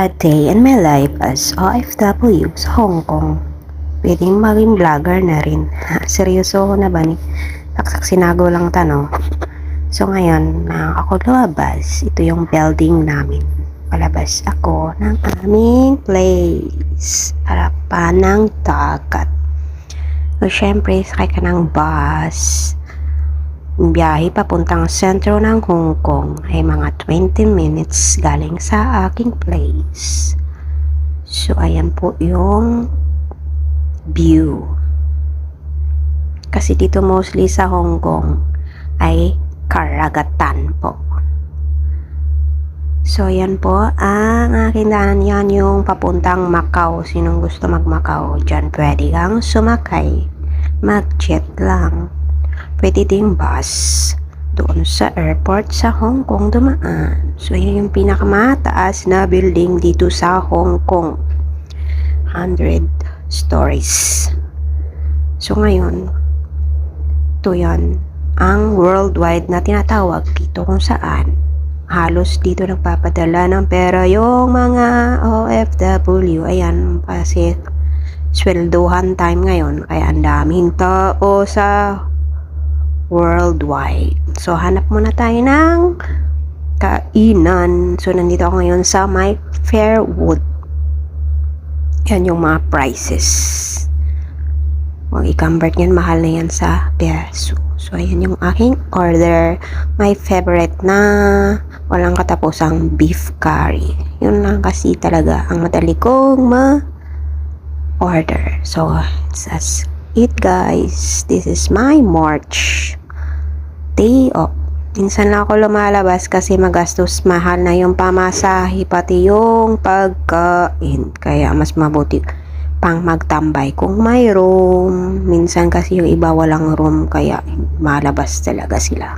A day in my life as OFW sa Hong Kong. Pwedeng maging vlogger na rin. Seryoso na ba ni? Taksak sinago lang tanong. So ngayon, na ako lumabas, ito yung building namin. Palabas ako ng aming place. Harapan ng dagat. So syempre, sakay ka ng bus. Biyahe papuntang sentro ng Hong Kong ay mga 20 minutes galing sa aking place. So ayan po yung view. Kasi dito mostly sa Hong Kong ay karagatan po. So ayan po ang aking daanan, yan yung papuntang Macau. Sinong gusto mag-Macau, dyan pwede kang sumakay. Mag-jet lang. Pwede ding bus doon sa airport sa Hong Kong dumaan. So, yun yung pinakamataas na building dito sa Hong Kong. 100 stories. So, ngayon, ito yan ang worldwide na tinatawag dito kung saan halos dito nagpapadala ng pera yung mga OFW. Ayan, kasi sweldohan time ngayon. Kaya ang daming tao sa worldwide. So, hanap muna tayo ng kainan. So, nandito ako ngayon sa my Fairwood. Yan yung mga prices. Huwag i-convert yan, mahal na yan sa peso. So, ayan yung aking order. My favorite na walang katapusang beef curry. Yun lang kasi talaga ang madali kong ma-order. So, let's eat guys. This is my March day off. Minsan lang ako lumalabas kasi magastos, mahal na yung pamasahe pati yung pagkain. Kaya mas mabuti pang magtambay kung may room. Minsan kasi yung iba walang room kaya malabas talaga sila.